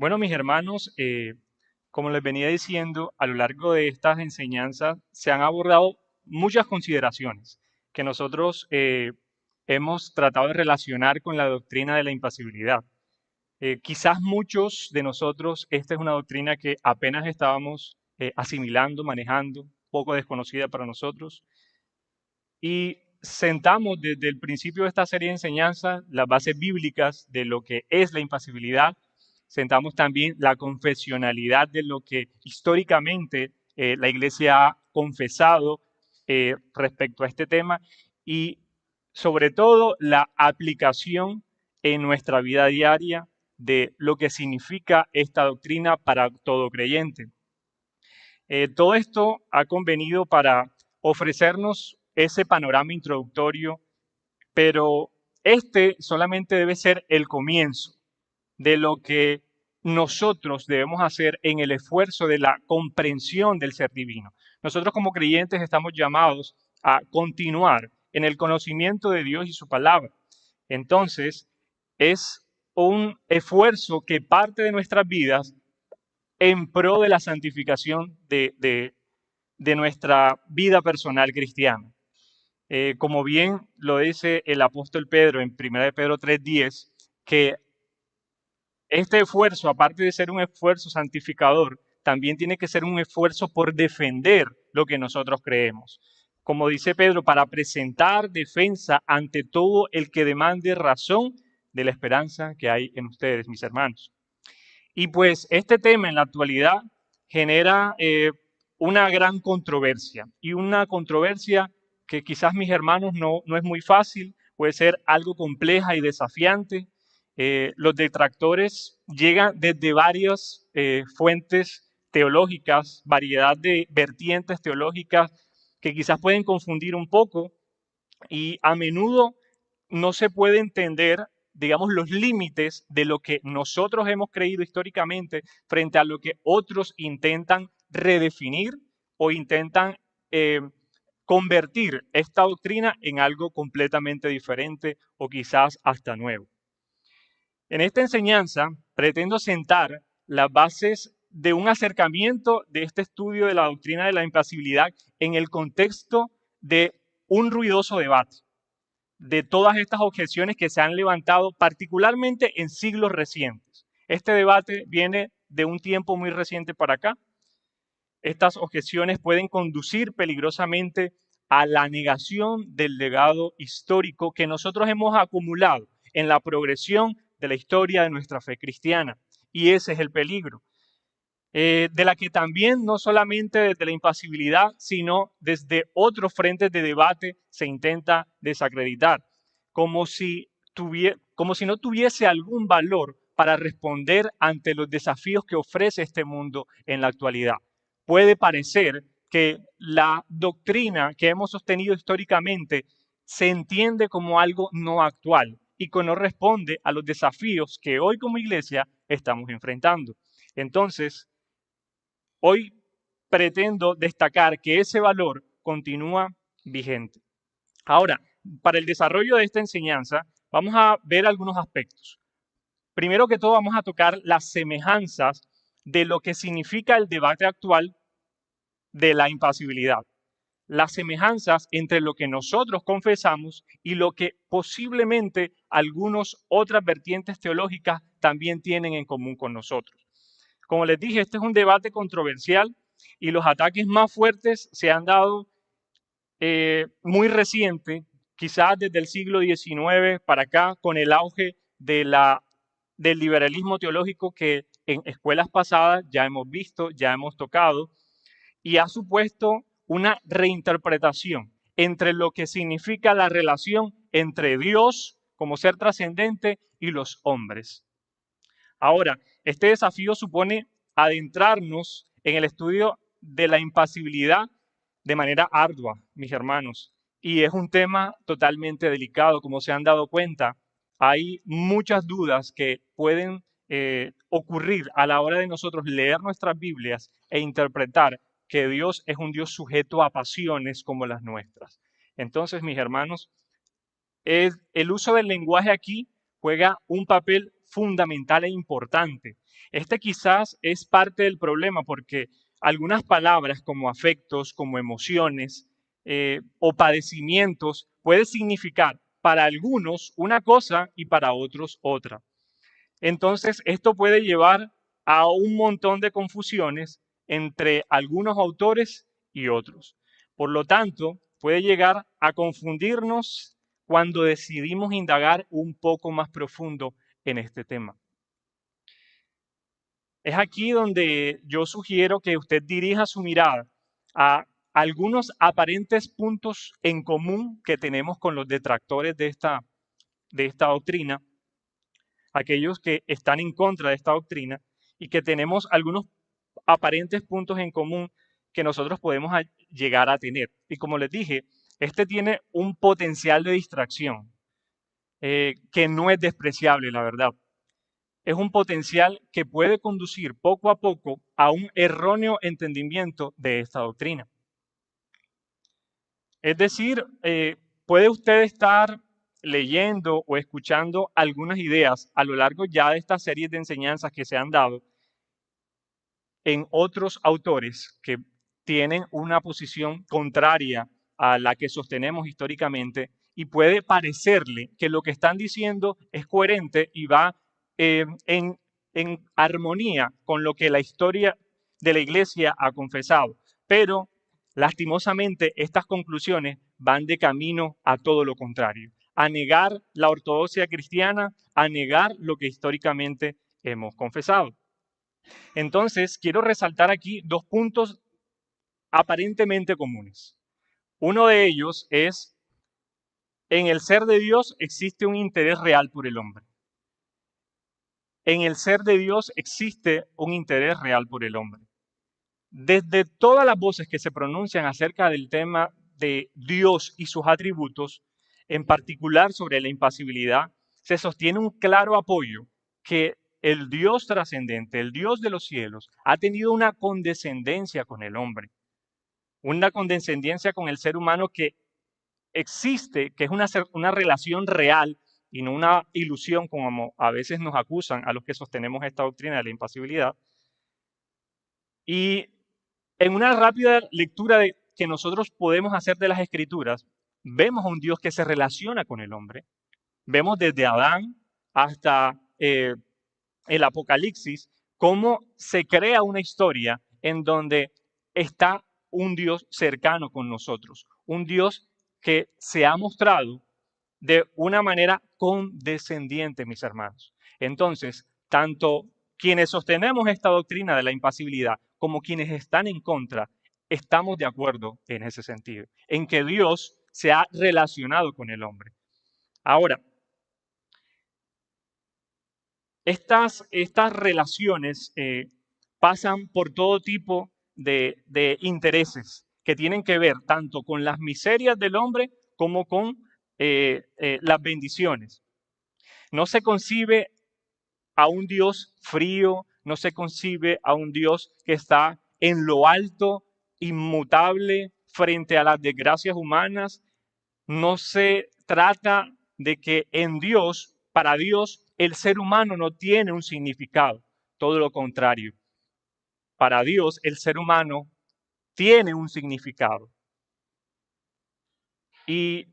Bueno, mis hermanos, como les venía diciendo, a lo largo de estas enseñanzas se han abordado muchas consideraciones que nosotros hemos tratado de relacionar con la doctrina de la impasibilidad. Quizás muchos de nosotros, esta es una doctrina que apenas estábamos asimilando, manejando, poco desconocida para nosotros, y sentamos desde el principio de esta serie de enseñanzas las bases bíblicas de lo que es la impasibilidad. Sentamos también la confesionalidad de lo que históricamente la Iglesia ha confesado respecto a este tema y sobre todo la aplicación en nuestra vida diaria de lo que significa esta doctrina para todo creyente. Todo esto ha convenido para ofrecernos ese panorama introductorio, pero este solamente debe ser el comienzo de lo que nosotros debemos hacer en el esfuerzo de la comprensión del ser divino. Nosotros como creyentes estamos llamados a continuar en el conocimiento de Dios y su palabra. Entonces, es un esfuerzo que parte de nuestras vidas en pro de la santificación de nuestra vida personal cristiana. Como bien lo dice el apóstol Pedro en 1 de Pedro 3:10, que este esfuerzo, aparte de ser un esfuerzo santificador, también tiene que ser un esfuerzo por defender lo que nosotros creemos. Como dice Pedro, para presentar defensa ante todo el que demande razón de la esperanza que hay en ustedes, mis hermanos. Y pues este tema en la actualidad genera una gran controversia y una controversia que quizás mis hermanos no es muy fácil, puede ser algo compleja y desafiante. Los detractores llegan desde varias fuentes teológicas, variedad de vertientes teológicas que quizás pueden confundir un poco y a menudo no se puede entender, digamos, los límites de lo que nosotros hemos creído históricamente frente a lo que otros intentan redefinir o intentan convertir esta doctrina en algo completamente diferente o quizás hasta nuevo. En esta enseñanza pretendo sentar las bases de un acercamiento de este estudio de la doctrina de la impasibilidad en el contexto de un ruidoso debate de todas estas objeciones que se han levantado particularmente en siglos recientes. Este debate viene de un tiempo muy reciente para acá. Estas objeciones pueden conducir peligrosamente a la negación del legado histórico que nosotros hemos acumulado en la progresión de la historia de nuestra fe cristiana. Y ese es el peligro. De la que también no solamente desde la impasibilidad, sino desde otros frentes de debate se intenta desacreditar, como si no tuviese algún valor para responder ante los desafíos que ofrece este mundo en la actualidad. Puede parecer que la doctrina que hemos sostenido históricamente se entiende como algo no actual y que no responde a los desafíos que hoy como iglesia estamos enfrentando. Entonces, hoy pretendo destacar que ese valor continúa vigente. Ahora, para el desarrollo de esta enseñanza, vamos a ver algunos aspectos. Primero que todo, vamos a tocar las semejanzas de lo que significa el debate actual de la impasibilidad. Las semejanzas entre lo que nosotros confesamos y lo que posiblemente algunas otras vertientes teológicas también tienen en común con nosotros. Como les dije, este es un debate controversial y los ataques más fuertes se han dado muy reciente, quizás desde el siglo XIX para acá, con el auge del liberalismo teológico que en escuelas pasadas ya hemos visto, ya hemos tocado, y ha supuesto una reinterpretación entre lo que significa la relación entre Dios como ser trascendente y los hombres. Ahora, este desafío supone adentrarnos en el estudio de la impasibilidad de manera ardua, mis hermanos. Y es un tema totalmente delicado, como se han dado cuenta. Hay muchas dudas que pueden ocurrir a la hora de nosotros leer nuestras Biblias e interpretar que Dios es un Dios sujeto a pasiones como las nuestras. Entonces, mis hermanos, el uso del lenguaje aquí juega un papel fundamental e importante. Este quizás es parte del problema porque algunas palabras como afectos, como emociones o padecimientos puede significar para algunos una cosa y para otros otra. Entonces, esto puede llevar a un montón de confusiones entre algunos autores y otros. Por lo tanto, puede llegar a confundirnos cuando decidimos indagar un poco más profundo en este tema. Es aquí donde yo sugiero que usted dirija su mirada a algunos aparentes puntos en común que tenemos con los detractores de esta doctrina, aquellos que están en contra de esta doctrina, y que tenemos algunos aparentes puntos en común que nosotros podemos llegar a tener. Y como les dije, este tiene un potencial de distracción que no es despreciable, la verdad. Es un potencial que puede conducir poco a poco a un erróneo entendimiento de esta doctrina. Es decir, puede usted estar leyendo o escuchando algunas ideas a lo largo ya de estas series de enseñanzas que se han dado en otros autores que tienen una posición contraria a la que sostenemos históricamente, y puede parecerle que lo que están diciendo es coherente y va en armonía con lo que la historia de la iglesia ha confesado. Pero lastimosamente estas conclusiones van de camino a todo lo contrario, a negar la ortodoxia cristiana, a negar lo que históricamente hemos confesado. Entonces, quiero resaltar aquí dos puntos aparentemente comunes. Uno de ellos es, en el ser de Dios existe un interés real por el hombre. En el ser de Dios existe un interés real por el hombre. Desde todas las voces que se pronuncian acerca del tema de Dios y sus atributos, en particular sobre la impasibilidad, se sostiene un claro apoyo que el Dios trascendente, el Dios de los cielos, ha tenido una condescendencia con el hombre, una condescendencia con el ser humano que existe, que es una relación real y no una ilusión como a veces nos acusan a los que sostenemos esta doctrina de la impasibilidad. Y en una rápida lectura que nosotros podemos hacer de las Escrituras, vemos a un Dios que se relaciona con el hombre. Vemos desde Adán hasta el Apocalipsis cómo se crea una historia en donde está un Dios cercano con nosotros, un Dios que se ha mostrado de una manera condescendiente, mis hermanos. Entonces, tanto quienes sostenemos esta doctrina de la impasibilidad como quienes están en contra, estamos de acuerdo en ese sentido, en que Dios se ha relacionado con el hombre. Ahora, estas relaciones pasan por todo tipo de intereses que tienen que ver tanto con las miserias del hombre como con las bendiciones. No se concibe a un Dios frío, no se concibe a un Dios que está en lo alto, inmutable frente a las desgracias humanas. No se trata de que en Dios, para Dios, el ser humano no tiene un significado. Todo lo contrario. Para Dios, el ser humano tiene un significado. Y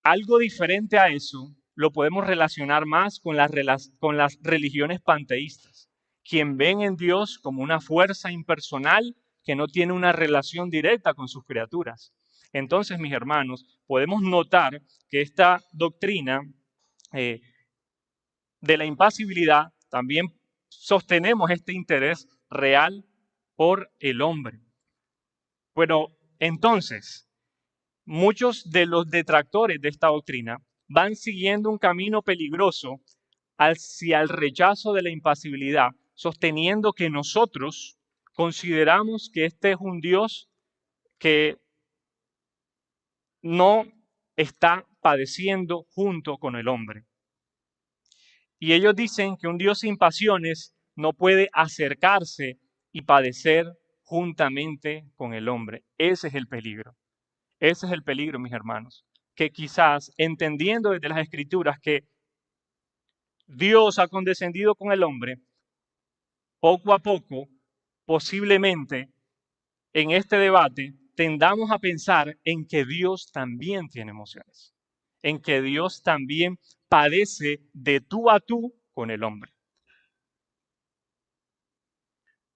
algo diferente a eso lo podemos relacionar más con las religiones panteístas, quien ven en Dios como una fuerza impersonal que no tiene una relación directa con sus criaturas. Entonces, mis hermanos, podemos notar que esta doctrina de la impasibilidad también sostenemos este interés real por el hombre. Pero entonces, muchos de los detractores de esta doctrina van siguiendo un camino peligroso hacia el rechazo de la impasibilidad, sosteniendo que nosotros consideramos que este es un Dios que no está padeciendo junto con el hombre. Y ellos dicen que un Dios sin pasiones no puede acercarse y padecer juntamente con el hombre. Ese es el peligro. Ese es el peligro, mis hermanos. Que quizás entendiendo desde las Escrituras que Dios ha condescendido con el hombre, poco a poco, posiblemente en este debate tendamos a pensar en que Dios también tiene emociones, en que Dios también padece de tú a tú con el hombre.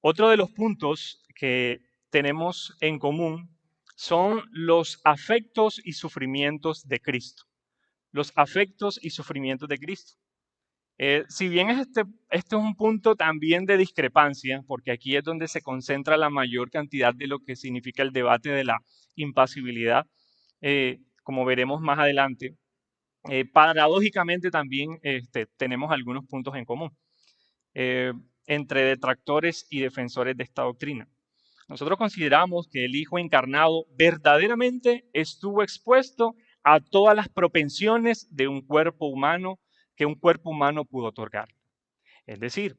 Otro de los puntos que tenemos en común son los afectos y sufrimientos de Cristo. Los afectos y sufrimientos de Cristo. Si bien este es un punto también de discrepancia, porque aquí es donde se concentra la mayor cantidad de lo que significa el debate de la impasibilidad, como veremos más adelante, paradójicamente también tenemos algunos puntos en común eh, entre detractores y defensores de esta doctrina. Nosotros consideramos que el Hijo encarnado verdaderamente estuvo expuesto a todas las propensiones de un cuerpo humano que un cuerpo humano pudo otorgar. Es decir,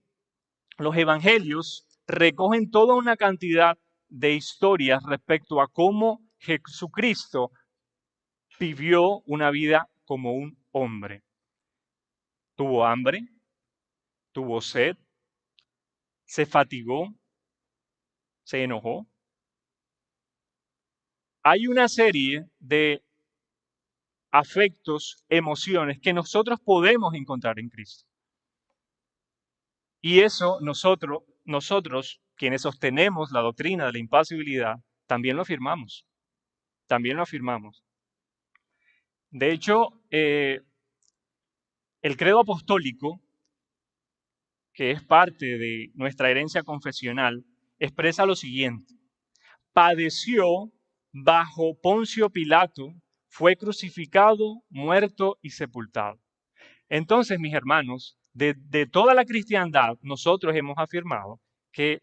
los evangelios recogen toda una cantidad de historias respecto a cómo Jesucristo vivió una vida como un hombre. Tuvo hambre, tuvo sed, se fatigó, se enojó. Hay una serie de afectos, emociones que nosotros podemos encontrar en Cristo. Y eso nosotros, quienes sostenemos la doctrina de la impasibilidad, también lo afirmamos. También lo afirmamos. De hecho, el credo apostólico, que es parte de nuestra herencia confesional, expresa lo siguiente: padeció bajo Poncio Pilato, fue crucificado, muerto y sepultado. Entonces, mis hermanos, de toda la cristiandad, nosotros hemos afirmado que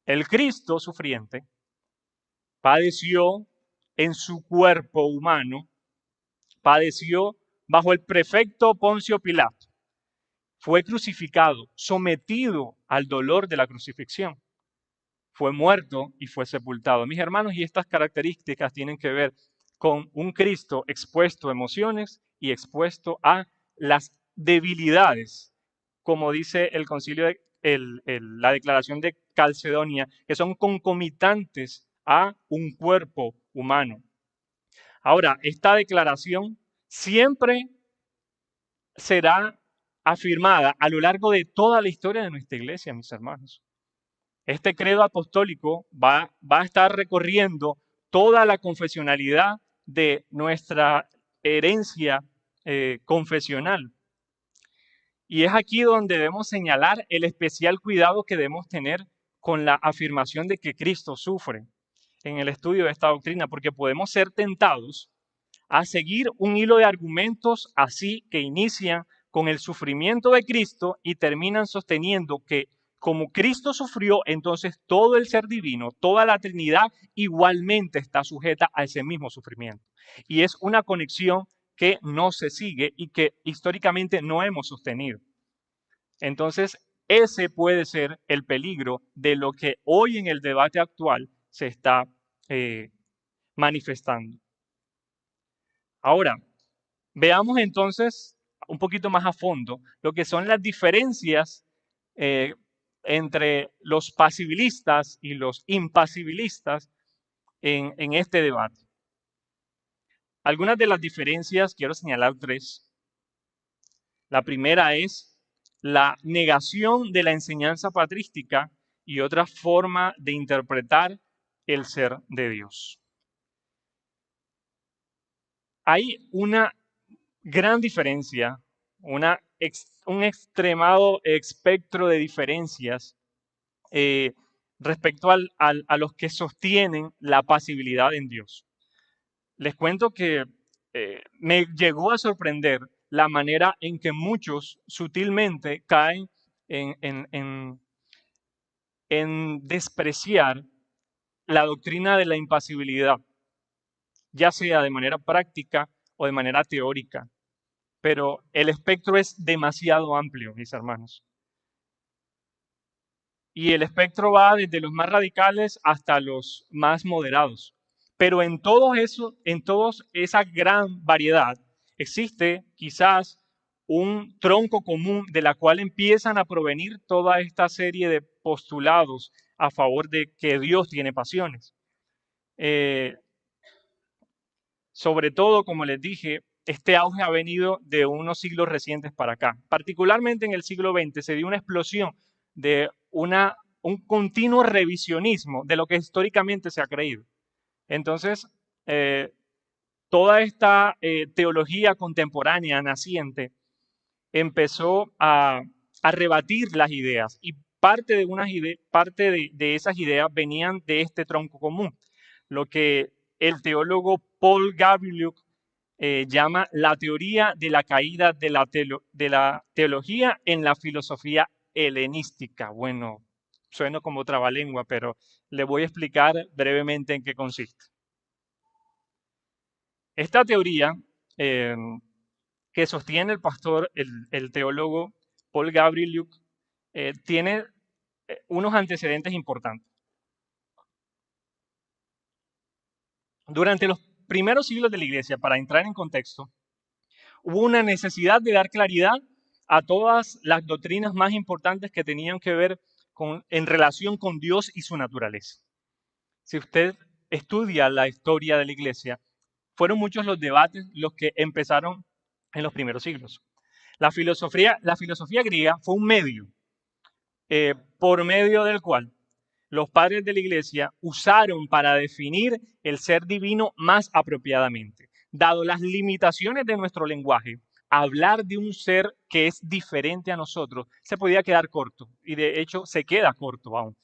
el Cristo sufriente padeció en su cuerpo humano, padeció bajo el prefecto Poncio Pilato, fue crucificado, sometido al dolor de la crucifixión, fue muerto y fue sepultado. Mis hermanos, y estas características tienen que ver con un Cristo expuesto a emociones y expuesto a las debilidades, como dice el concilio, la declaración de Calcedonia, que son concomitantes a un cuerpo humano. Ahora, esta declaración siempre será afirmada a lo largo de toda la historia de nuestra iglesia, mis hermanos. Este credo apostólico va a estar recorriendo toda la confesionalidad de nuestra herencia confesional. Y es aquí donde debemos señalar el especial cuidado que debemos tener con la afirmación de que Cristo sufre en el estudio de esta doctrina, porque podemos ser tentados a seguir un hilo de argumentos así que inician con el sufrimiento de Cristo y terminan sosteniendo que como Cristo sufrió, entonces todo el ser divino, toda la Trinidad igualmente está sujeta a ese mismo sufrimiento. Y es una conexión que no se sigue y que históricamente no hemos sostenido. Entonces, ese puede ser el peligro de lo que hoy en el debate actual se está manifestando. Ahora, veamos entonces un poquito más a fondo lo que son las diferencias entre los pasibilistas y los impasibilistas en este debate. Algunas de las diferencias, quiero señalar tres. La primera es la negación de la enseñanza patrística y otra forma de interpretar el ser de Dios. Hay una gran diferencia, un extremado espectro de diferencias respecto a los que sostienen la pasibilidad en Dios. Les cuento que me llegó a sorprender la manera en que muchos sutilmente caen en despreciar la doctrina de la impasibilidad, ya sea de manera práctica o de manera teórica. Pero el espectro es demasiado amplio, mis hermanos. Y el espectro va desde los más radicales hasta los más moderados. Pero en todo eso, en toda esa gran variedad, existe quizás un tronco común de la cual empiezan a provenir toda esta serie de postulados a favor de que Dios tiene pasiones. Sobre todo, como les dije, este auge ha venido de unos siglos recientes para acá. Particularmente en el siglo XX se dio una explosión de un continuo revisionismo de lo que históricamente se ha creído. Entonces, toda esta teología contemporánea naciente empezó a rebatir las ideas y parte de esas ideas venían de este tronco común, lo que el teólogo Paul Gawryluk llama la teoría de la caída de la teología en la filosofía helenística. Bueno, suena como trabalengua, pero le voy a explicar brevemente en qué consiste. Esta teoría que sostiene el pastor, el teólogo Paul Gawryluk, tiene unos antecedentes importantes. Durante los primeros siglos de la Iglesia, para entrar en contexto, hubo una necesidad de dar claridad a todas las doctrinas más importantes que tenían que ver en relación con Dios y su naturaleza. Si usted estudia la historia de la Iglesia, fueron muchos los debates los que empezaron en los primeros siglos. La filosofía griega fue un medio por medio del cual los padres de la Iglesia usaron para definir el ser divino más apropiadamente. Dado las limitaciones de nuestro lenguaje, hablar de un ser que es diferente a nosotros se podía quedar corto, y de hecho se queda corto aún.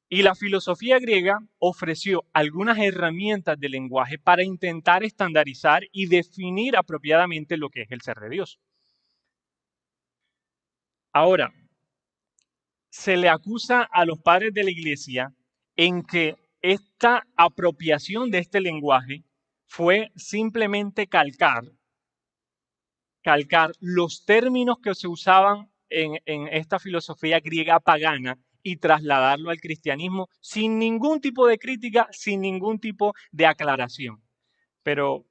Y la filosofía griega ofreció algunas herramientas de lenguaje para intentar estandarizar y definir apropiadamente lo que es el ser de Dios. Ahora, se le acusa a los padres de la Iglesia en que esta apropiación de este lenguaje fue simplemente calcar los términos que se usaban en esta filosofía griega pagana y trasladarlo al cristianismo sin ningún tipo de crítica, sin ningún tipo de aclaración. Pero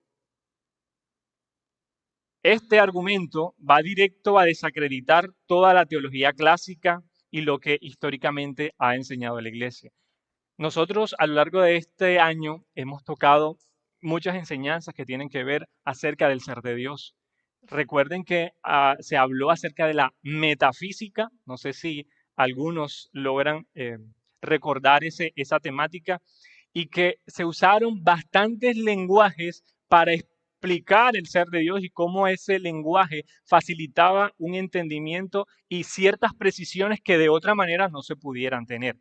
este argumento va directo a desacreditar toda la teología clásica y lo que históricamente ha enseñado la Iglesia. Nosotros a lo largo de este año hemos tocado muchas enseñanzas que tienen que ver acerca del ser de Dios. Recuerden que se habló acerca de la metafísica, no sé si algunos logran recordar esa temática, y que se usaron bastantes lenguajes para explicar el ser de Dios y cómo ese lenguaje facilitaba un entendimiento y ciertas precisiones que de otra manera no se pudieran tener.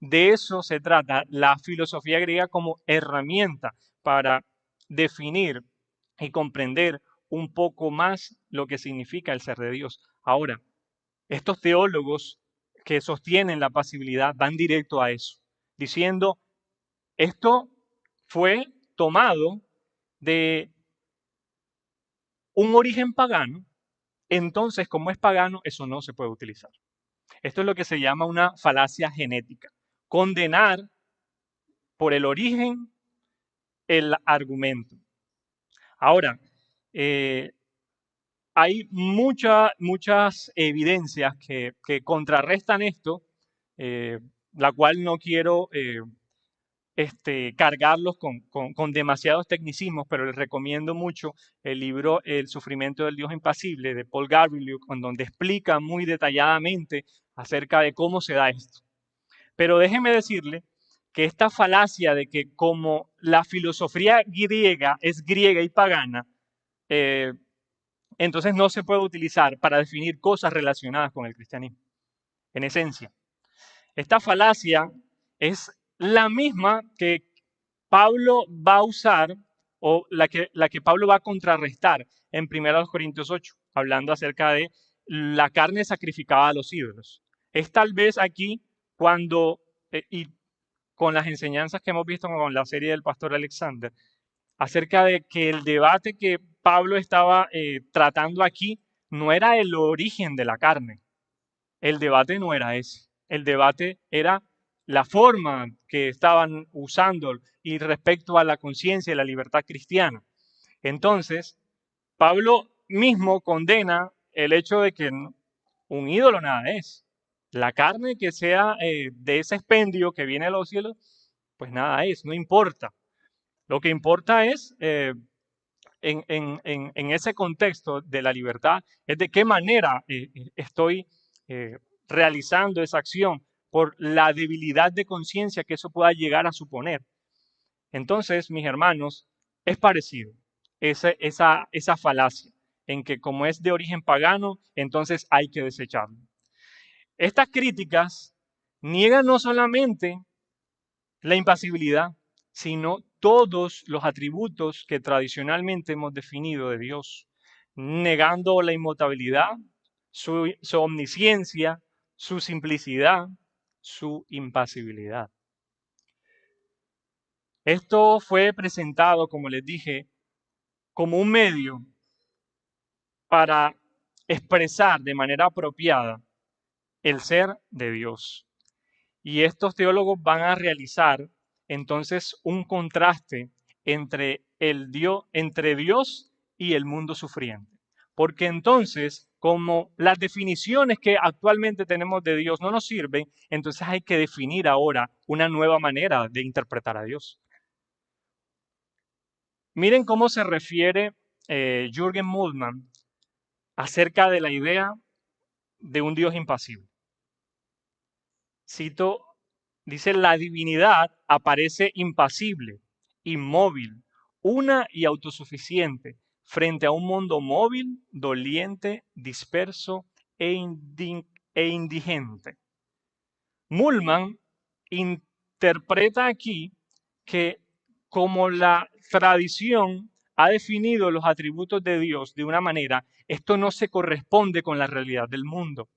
De eso se trata la filosofía griega como herramienta para definir y comprender un poco más lo que significa el ser de Dios. Ahora, estos teólogos que sostienen la pasibilidad van directo a eso, diciendo, esto fue tomado de un origen pagano, entonces como es pagano, eso no se puede utilizar. Esto es lo que se llama una falacia genética. Condenar por el origen el argumento. Ahora, hay muchas evidencias que contrarrestan esto, la cual no quiero cargarlos con demasiados tecnicismos, pero les recomiendo mucho el libro El sufrimiento del Dios impasible de Paul Gawryluk, donde explica muy detalladamente acerca de cómo se da esto. Pero déjeme decirle que esta falacia de que como la filosofía griega es griega y pagana, entonces no se puede utilizar para definir cosas relacionadas con el cristianismo. En esencia, esta falacia es la misma que Pablo va a usar o la que Pablo va a contrarrestar en 1 Corintios 8, hablando acerca de la carne sacrificada a los ídolos. Es tal vez aquí cuando, y con las enseñanzas que hemos visto con la serie del pastor Alexander, acerca de que el debate que Pablo estaba tratando aquí no era el origen de la carne. El debate no era ese. El debate era la forma que estaban usando y respecto a la conciencia y la libertad cristiana. Entonces, Pablo mismo condena el hecho de que un ídolo nada es. La carne que sea de ese expendio que viene de los cielos, pues nada es, no importa. Lo que importa es, en ese contexto de la libertad, es de qué manera estoy eh, realizando esa acción por la debilidad de conciencia que eso pueda llegar a suponer. Entonces, mis hermanos, es parecido esa falacia en que como es de origen pagano, entonces hay que desecharlo. Estas críticas niegan no solamente la impasibilidad, sino todos los atributos que tradicionalmente hemos definido de Dios, negando la inmutabilidad, su omnisciencia, su simplicidad, su impasibilidad. Esto fue presentado, como les dije, como un medio para expresar de manera apropiada el ser de Dios. Y estos teólogos van a realizar entonces un contraste entre entre Dios y el mundo sufriente. Porque entonces, como las definiciones que actualmente tenemos de Dios no nos sirven, entonces hay que definir ahora una nueva manera de interpretar a Dios. Miren cómo se refiere Jürgen Moltmann acerca de la idea de un Dios impasible. Cito, dice, la divinidad aparece impasible, inmóvil, una y autosuficiente, frente a un mundo móvil, doliente, disperso e indigente. Mullmann interpreta aquí que como la tradición ha definido los atributos de Dios de una manera, esto no se corresponde con la realidad del mundo.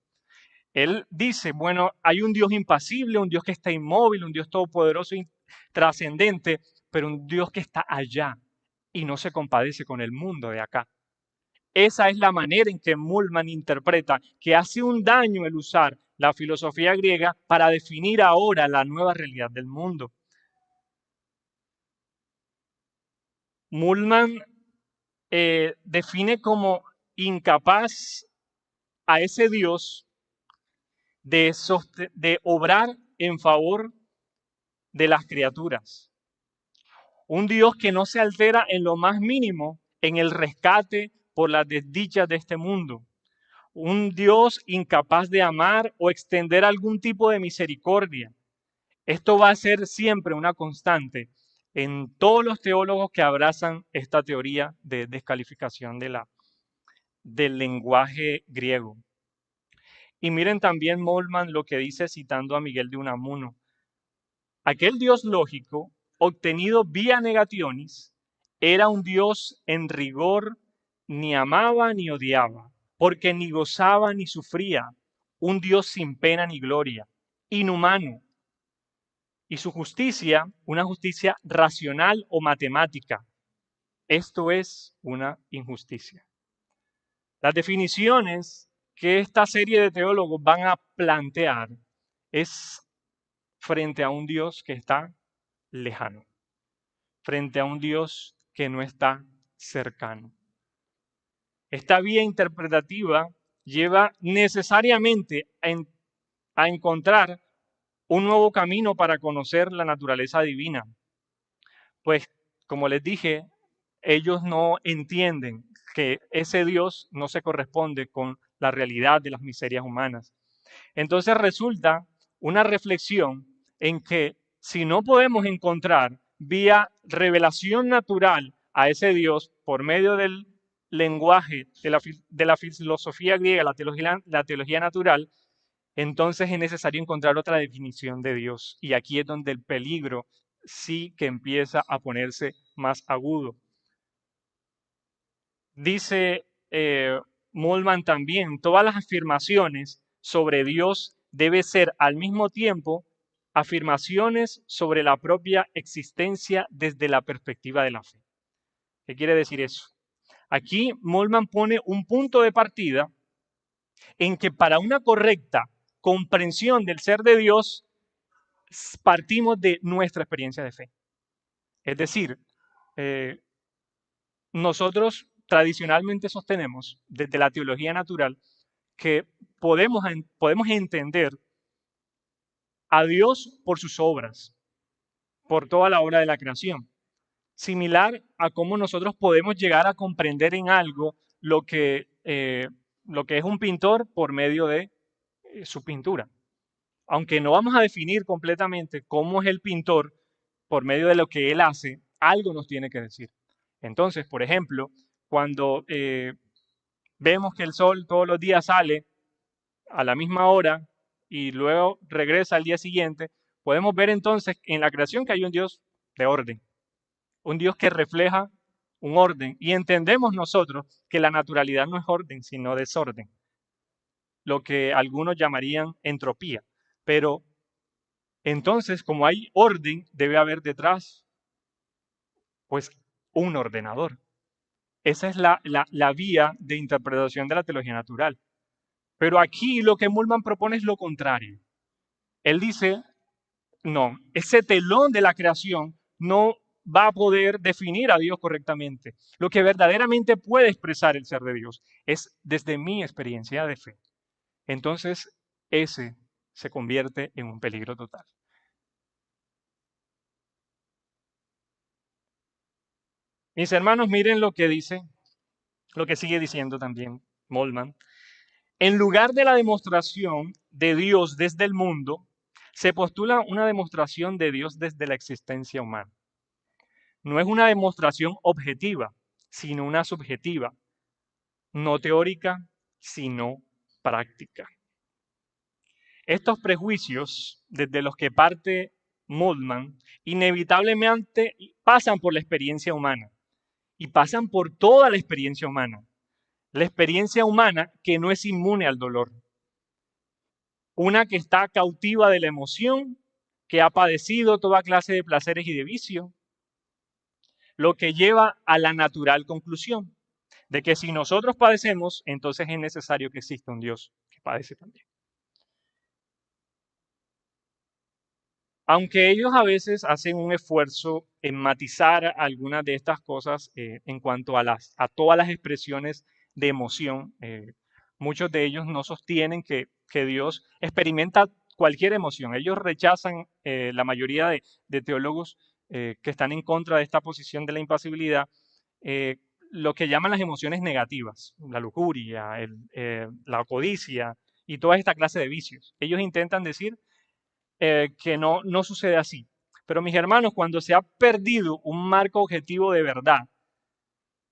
Él dice, bueno, hay un Dios impasible, un Dios que está inmóvil, un Dios todopoderoso y trascendente, pero un Dios que está allá y no se compadece con el mundo de acá. Esa es la manera en que Mullmann interpreta que hace un daño el usar la filosofía griega para definir ahora la nueva realidad del mundo. Mullmann define como incapaz a ese Dios de obrar en favor de las criaturas. Un Dios que no se altera en lo más mínimo en el rescate por las desdichas de este mundo. Un Dios incapaz de amar o extender algún tipo de misericordia. Esto va a ser siempre una constante en todos los teólogos que abrazan esta teoría de descalificación del lenguaje griego. Y miren también Moltmann lo que dice citando a Miguel de Unamuno. Aquel Dios lógico, obtenido vía negationis, era un Dios en rigor, ni amaba ni odiaba, porque ni gozaba ni sufría, un Dios sin pena ni gloria, inhumano. Y su justicia, una justicia racional o matemática. Esto es una injusticia. Las definiciones que esta serie de teólogos van a plantear es frente a un Dios que está lejano, frente a un Dios que no está cercano. Esta vía interpretativa lleva necesariamente a encontrar un nuevo camino para conocer la naturaleza divina. Pues, como les dije, ellos no entienden que ese Dios no se corresponde con la realidad de las miserias humanas. Entonces resulta una reflexión en que si no podemos encontrar vía revelación natural a ese Dios por medio del lenguaje de la filosofía griega, la teología natural, entonces es necesario encontrar otra definición de Dios. Y aquí es donde el peligro sí que empieza a ponerse más agudo. Dice Moltmann también, todas las afirmaciones sobre Dios deben ser al mismo tiempo afirmaciones sobre la propia existencia desde la perspectiva de la fe. ¿Qué quiere decir eso? Aquí Moltmann pone un punto de partida en que para una correcta comprensión del ser de Dios partimos de nuestra experiencia de fe. Es decir, nosotros tradicionalmente sostenemos desde la teología natural que podemos entender a Dios por sus obras, por toda la obra de la creación. Similar a cómo nosotros podemos llegar a comprender en algo lo que es un pintor por medio de su pintura. Aunque no vamos a definir completamente cómo es el pintor por medio de lo que él hace, algo nos tiene que decir. Entonces, por ejemplo, cuando vemos que el sol todos los días sale a la misma hora y luego regresa al día siguiente, podemos ver entonces en la creación que hay un Dios de orden, un Dios que refleja un orden. Y entendemos nosotros que la naturalidad no es orden, sino desorden, lo que algunos llamarían entropía. Pero entonces, como hay orden, debe haber detrás, pues, un ordenador. Esa es la vía de interpretación de la teología natural. Pero aquí lo que Mullmann propone es lo contrario. Él dice, no, ese telón de la creación no va a poder definir a Dios correctamente. Lo que verdaderamente puede expresar el ser de Dios es desde mi experiencia de fe. Entonces, ese se convierte en un peligro total. Mis hermanos, miren lo que dice, lo que sigue diciendo también Moltmann. En lugar de la demostración de Dios desde el mundo, se postula una demostración de Dios desde la existencia humana. No es una demostración objetiva, sino una subjetiva, no teórica, sino práctica. Estos prejuicios, desde los que parte Moltmann, inevitablemente pasan por la experiencia humana y pasan por toda la experiencia humana. La experiencia humana que no es inmune al dolor. Una que está cautiva de la emoción, que ha padecido toda clase de placeres y de vicio, lo que lleva a la natural conclusión de que si nosotros padecemos, entonces es necesario que exista un Dios que padece también. Aunque ellos a veces hacen un esfuerzo en matizar algunas de estas cosas en cuanto a todas las expresiones de emoción, muchos de ellos no sostienen que Dios experimenta cualquier emoción. Ellos rechazan, la mayoría de teólogos que están en contra de esta posición de la impasibilidad, lo que llaman las emociones negativas, la lujuria, la codicia y toda esta clase de vicios. Ellos intentan decir que no sucede así. Pero mis hermanos, cuando se ha perdido un marco objetivo de verdad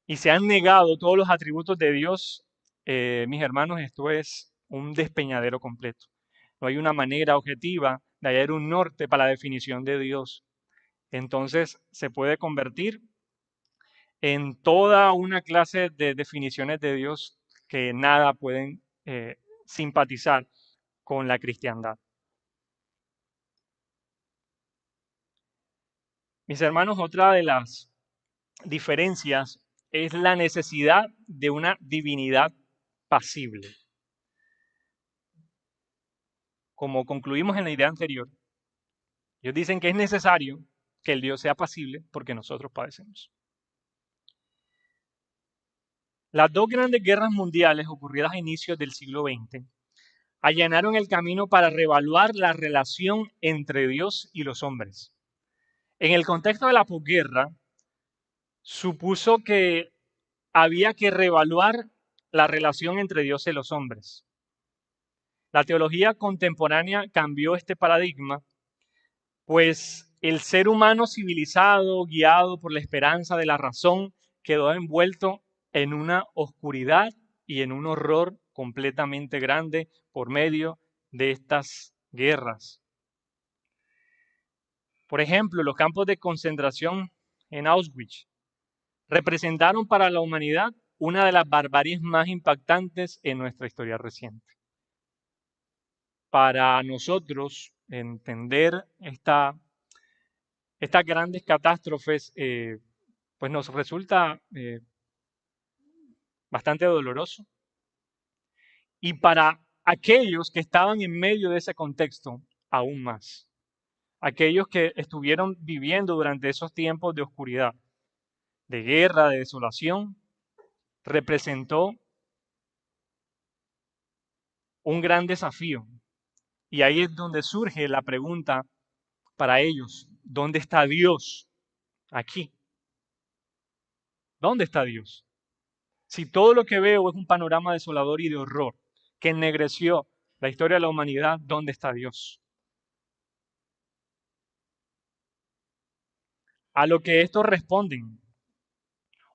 y se han negado todos los atributos de Dios, mis hermanos, esto es un despeñadero completo. No hay una manera objetiva de hallar un norte para la definición de Dios. Entonces se puede convertir en toda una clase de definiciones de Dios que nada pueden simpatizar con la cristiandad. Mis hermanos, otra de las diferencias es la necesidad de una divinidad pasible. Como concluimos en la idea anterior, ellos dicen que es necesario que el Dios sea pasible porque nosotros padecemos. Las dos grandes guerras mundiales ocurridas a inicios del siglo XX allanaron el camino para reevaluar la relación entre Dios y los hombres. En el contexto de la posguerra, supuso que había que reevaluar la relación entre Dios y los hombres. La teología contemporánea cambió este paradigma, pues el ser humano civilizado, guiado por la esperanza de la razón, quedó envuelto en una oscuridad y en un horror completamente grande por medio de estas guerras. Por ejemplo, los campos de concentración en Auschwitz representaron para la humanidad una de las barbaries más impactantes en nuestra historia reciente. Para nosotros entender estas grandes catástrofes, pues nos resulta bastante doloroso. Y para aquellos que estaban en medio de ese contexto, aún más. Aquellos que estuvieron viviendo durante esos tiempos de oscuridad, de guerra, de desolación, representó un gran desafío. Y ahí es donde surge la pregunta para ellos: ¿dónde está Dios aquí? ¿Dónde está Dios? Si todo lo que veo es un panorama desolador y de horror que ennegreció la historia de la humanidad, ¿dónde está Dios? A lo que estos responden: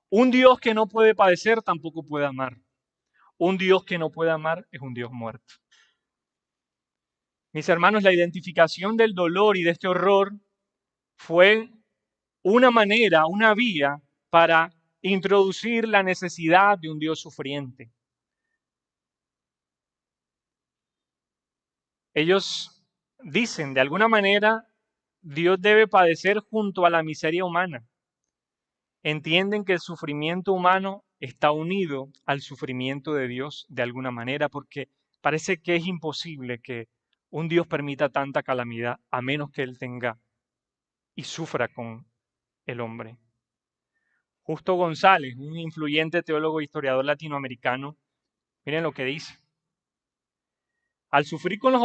un Dios que no puede padecer tampoco puede amar. Un Dios que no puede amar es un Dios muerto. Mis hermanos, la identificación del dolor y de este horror fue una manera, una vía para introducir la necesidad de un Dios sufriente. Ellos dicen, de alguna manera, Dios debe padecer junto a la miseria humana. Entienden que el sufrimiento humano está unido al sufrimiento de Dios de alguna manera, porque parece que es imposible que un Dios permita tanta calamidad a menos que Él tenga y sufra con el hombre. Justo González, un influyente teólogo e historiador latinoamericano, miren lo que dice: al sufrir con los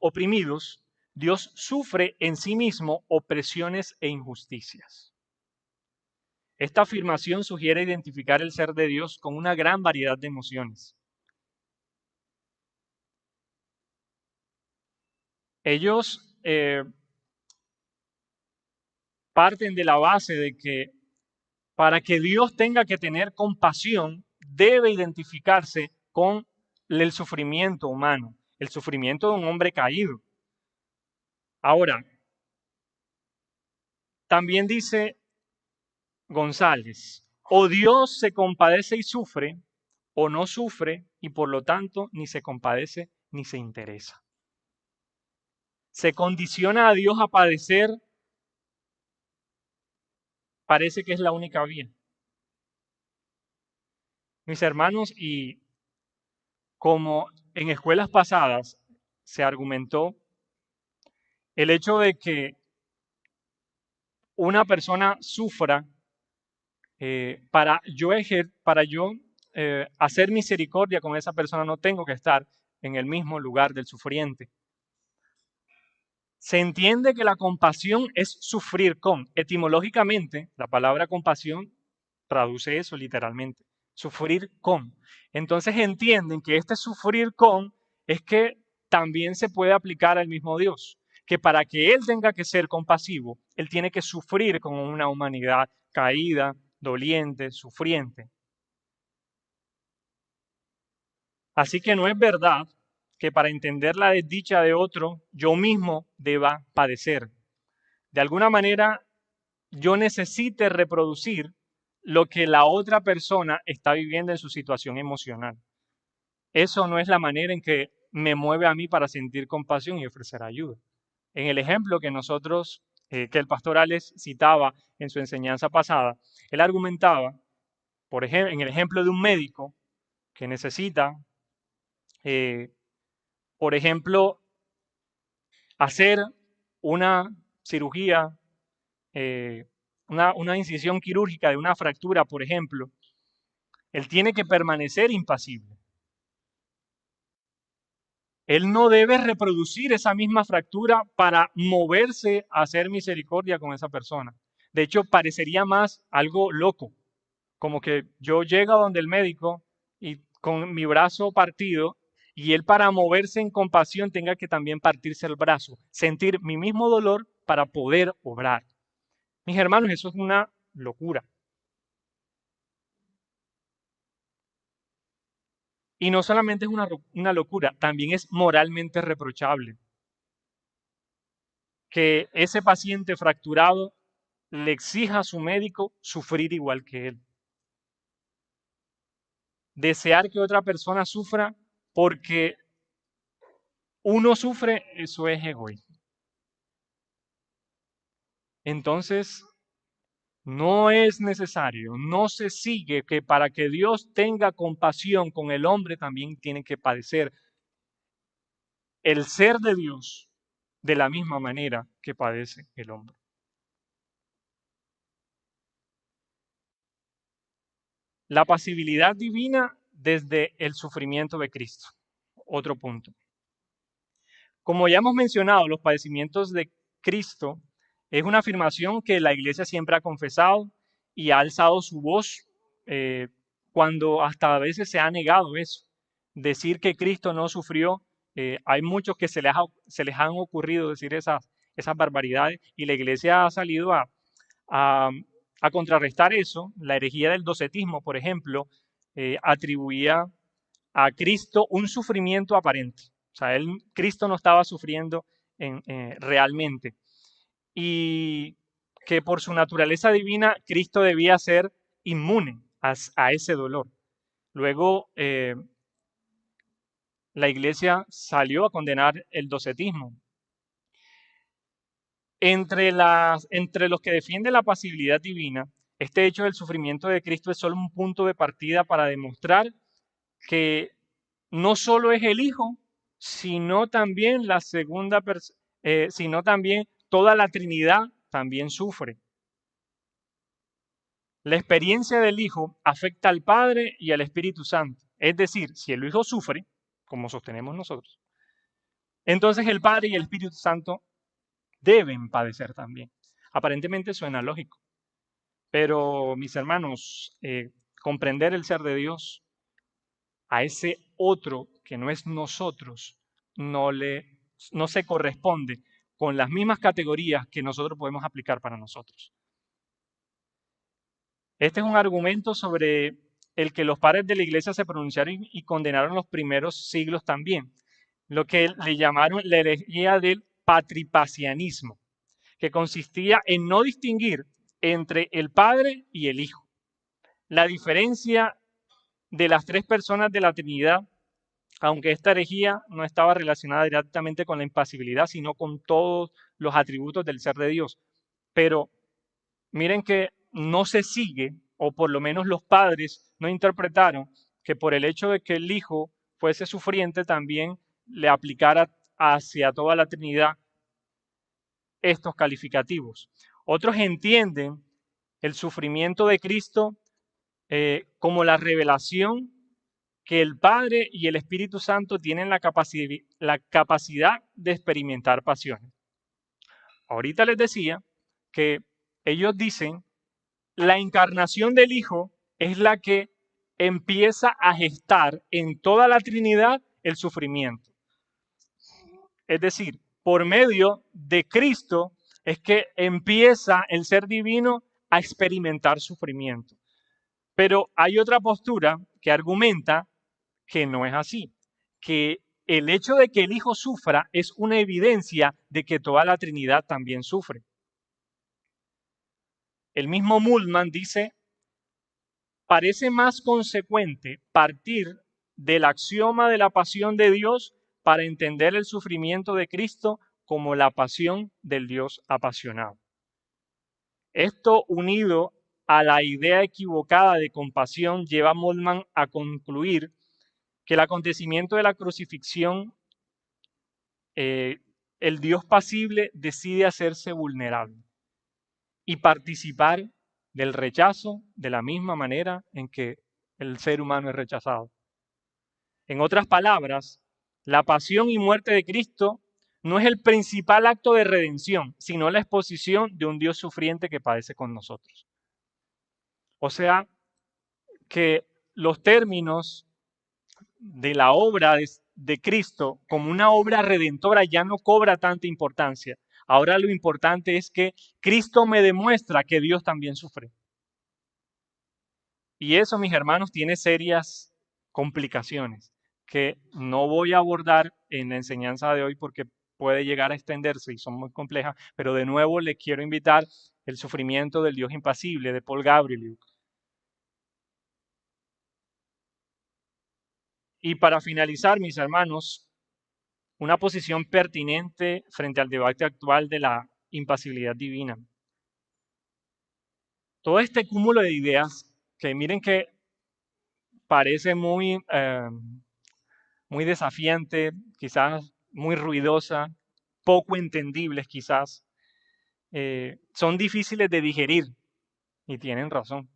oprimidos, Dios sufre en sí mismo opresiones e injusticias. Esta afirmación sugiere identificar el ser de Dios con una gran variedad de emociones. Ellos parten de la base de que para que Dios tenga que tener compasión, debe identificarse con el sufrimiento humano, el sufrimiento de un hombre caído. Ahora, también dice González: o Dios se compadece y sufre, o no sufre y por lo tanto ni se compadece ni se interesa. Se condiciona a Dios a padecer, parece que es la única vía. Mis hermanos, y como en escuelas pasadas se argumentó, el hecho de que una persona sufra para yo hacer misericordia con esa persona, no tengo que estar en el mismo lugar del sufriente. Se entiende que la compasión es sufrir con. Etimológicamente, la palabra compasión traduce eso literalmente, sufrir con. Entonces entienden que este sufrir con es que también se puede aplicar al mismo Dios, que para que Él tenga que ser compasivo, Él tiene que sufrir con una humanidad caída, doliente, sufriente. Así que no es verdad que para entender la desdicha de otro, yo mismo deba padecer. De alguna manera, yo necesite reproducir lo que la otra persona está viviendo en su situación emocional. Eso no es la manera en que me mueve a mí para sentir compasión y ofrecer ayuda. En el ejemplo que nosotros, que el pastor Alex citaba en su enseñanza pasada, él argumentaba, por ejemplo, en el ejemplo de un médico que necesita, eh, por ejemplo, hacer una cirugía, eh, una incisión quirúrgica de una fractura, por ejemplo, él tiene que permanecer impasible. Él no debe reproducir esa misma fractura para moverse a hacer misericordia con esa persona. De hecho, parecería más algo loco, como que yo llego a donde el médico y con mi brazo partido y él para moverse en compasión tenga que también partirse el brazo, sentir mi mismo dolor para poder obrar. Mis hermanos, eso es una locura. Y no solamente es una locura, también es moralmente reprochable que ese paciente fracturado le exija a su médico sufrir igual que él. Desear que otra persona sufra porque uno sufre, eso es egoísmo. Entonces, no es necesario, no se sigue que para que Dios tenga compasión con el hombre también tiene que padecer el ser de Dios de la misma manera que padece el hombre. La pasibilidad divina desde el sufrimiento de Cristo. Otro punto. Como ya hemos mencionado, los padecimientos de Cristo es una afirmación que la Iglesia siempre ha confesado y ha alzado su voz cuando hasta a veces se ha negado eso. Decir que Cristo no sufrió, hay muchos que se les han ocurrido decir esas barbaridades y la Iglesia ha salido a, a contrarrestar eso. La herejía del docetismo, por ejemplo, atribuía a Cristo un sufrimiento aparente. O sea, Cristo no estaba sufriendo realmente. Y que por su naturaleza divina, Cristo debía ser inmune a ese dolor. Luego, la Iglesia salió a condenar el docetismo. Entre los que defienden la pasibilidad divina, este hecho del sufrimiento de Cristo es solo un punto de partida para demostrar que no solo es el Hijo, sino también sino también toda la Trinidad también sufre. La experiencia del Hijo afecta al Padre y al Espíritu Santo. Es decir, si el Hijo sufre, como sostenemos nosotros, entonces el Padre y el Espíritu Santo deben padecer también. Aparentemente suena lógico, pero mis hermanos, comprender el ser de Dios a ese otro que no es nosotros no se corresponde con las mismas categorías que nosotros podemos aplicar para nosotros. Este es un argumento sobre el que los padres de la iglesia se pronunciaron y condenaron los primeros siglos también, lo que le llamaron la herejía del patripacianismo, que consistía en no distinguir entre el Padre y el Hijo. La diferencia de las tres personas de la Trinidad, aunque esta herejía no estaba relacionada directamente con la impasibilidad, sino con todos los atributos del ser de Dios. Pero miren que no se sigue, o por lo menos los padres no interpretaron que por el hecho de que el Hijo fuese sufriente también le aplicara hacia toda la Trinidad estos calificativos. Otros entienden el sufrimiento de Cristo como la revelación que el Padre y el Espíritu Santo tienen la capacidad de experimentar pasiones. Ahorita les decía que ellos dicen la encarnación del Hijo es la que empieza a gestar en toda la Trinidad el sufrimiento. Es decir, por medio de Cristo es que empieza el ser divino a experimentar sufrimiento. Pero hay otra postura que argumenta que no es así, que el hecho de que el Hijo sufra es una evidencia de que toda la Trinidad también sufre. El mismo Mullman dice, parece más consecuente partir del axioma de la pasión de Dios para entender el sufrimiento de Cristo como la pasión del Dios apasionado. Esto, unido a la idea equivocada de compasión, lleva a Mullman a concluir que el acontecimiento de la crucifixión, el Dios pasible decide hacerse vulnerable y participar del rechazo de la misma manera en que el ser humano es rechazado. En otras palabras, la pasión y muerte de Cristo no es el principal acto de redención, sino la exposición de un Dios sufriente que padece con nosotros. O sea, que los términos de la obra de Cristo como una obra redentora ya no cobra tanta importancia. Ahora lo importante es que Cristo me demuestra que Dios también sufre. Y eso, mis hermanos, tiene serias complicaciones que no voy a abordar en la enseñanza de hoy porque puede llegar a extenderse y son muy complejas, pero de nuevo le quiero invitar el sufrimiento del Dios impasible de Paul Gabriel. Y para finalizar, mis hermanos, una posición pertinente frente al debate actual de la impasibilidad divina. Todo este cúmulo de ideas que miren que parece muy desafiante, quizás muy ruidosa, poco entendibles quizás, son difíciles de digerir y tienen razón.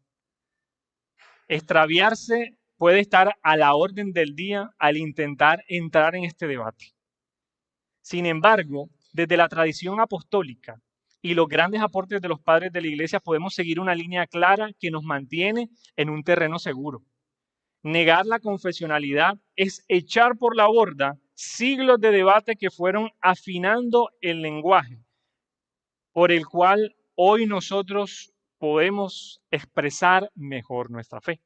Extraviarse puede estar a la orden del día al intentar entrar en este debate. Sin embargo, desde la tradición apostólica y los grandes aportes de los padres de la Iglesia podemos seguir una línea clara que nos mantiene en un terreno seguro. Negar la confesionalidad es echar por la borda siglos de debate que fueron afinando el lenguaje por el cual hoy nosotros podemos expresar mejor nuestra fe.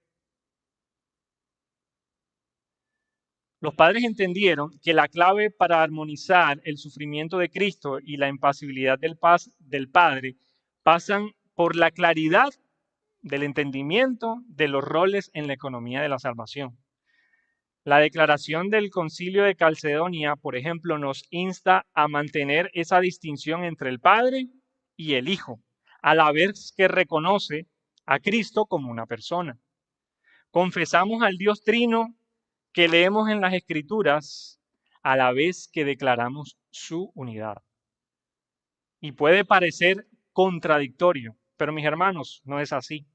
Los padres entendieron que la clave para armonizar el sufrimiento de Cristo y la impasibilidad del Padre pasan por la claridad del entendimiento de los roles en la economía de la salvación. La declaración del Concilio de Calcedonia, por ejemplo, nos insta a mantener esa distinción entre el Padre y el Hijo, a la vez que reconoce a Cristo como una persona. Confesamos al Dios Trino que leemos en las Escrituras a la vez que declaramos su unidad. Y puede parecer contradictorio, pero mis hermanos, no es así.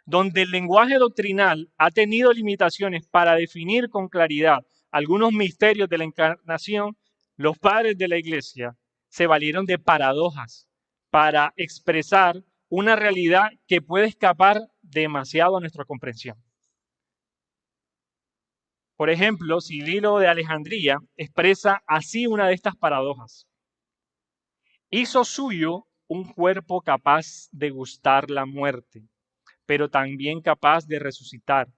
Donde el lenguaje doctrinal ha tenido limitaciones para definir con claridad algunos misterios de la encarnación, los padres de la Iglesia se valieron de paradojas para expresar una realidad que puede escapar demasiado a nuestra comprensión. Por ejemplo, Cirilo de Alejandría expresa así una de estas paradojas. Hizo suyo un cuerpo capaz de gustar la muerte, pero también capaz de resucitar,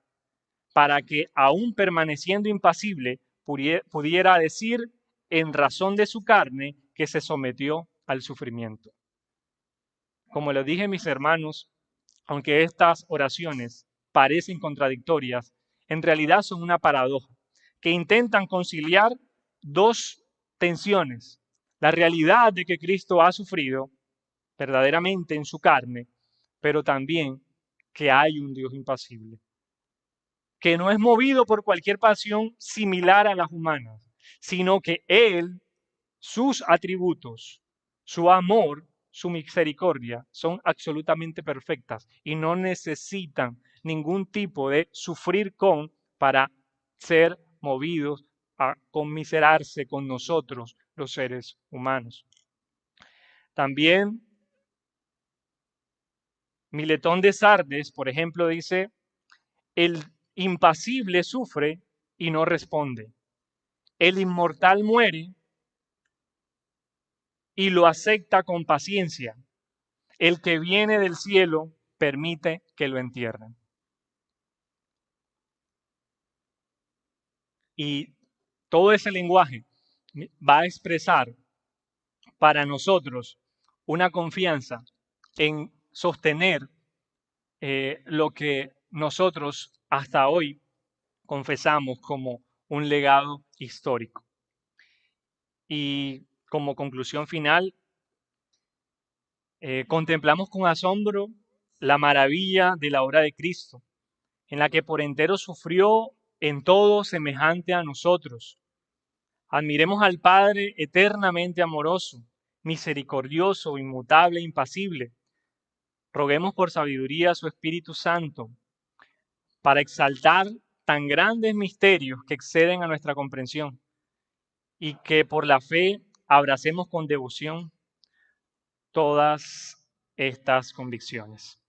para que, aún permaneciendo impasible, pudiera decir en razón de su carne que se sometió al sufrimiento. Como les dije, mis hermanos, aunque estas oraciones parecen contradictorias, en realidad son una paradoja que intentan conciliar dos tensiones. La realidad de que Cristo ha sufrido verdaderamente en su carne, pero también que hay un Dios impasible, que no es movido por cualquier pasión similar a las humanas, sino que Él, sus atributos, su amor, su misericordia son absolutamente perfectas y no necesitan ningún tipo de sufrir con para ser movidos a conmiserarse con nosotros, los seres humanos. También Miletón de Sardes, por ejemplo, dice, el impasible sufre y no responde. El inmortal muere y lo acepta con paciencia. El que viene del cielo permite que lo entierren. Y todo ese lenguaje va a expresar para nosotros una confianza en sostener lo que nosotros hasta hoy confesamos como un legado histórico. Y como conclusión final, contemplamos con asombro la maravilla de la obra de Cristo, en la que por entero sufrió en todo semejante a nosotros. Admiremos al Padre eternamente amoroso, misericordioso, inmutable, impasible. Roguemos por sabiduría a su Espíritu Santo para exaltar tan grandes misterios que exceden a nuestra comprensión y que por la fe abracemos con devoción todas estas convicciones.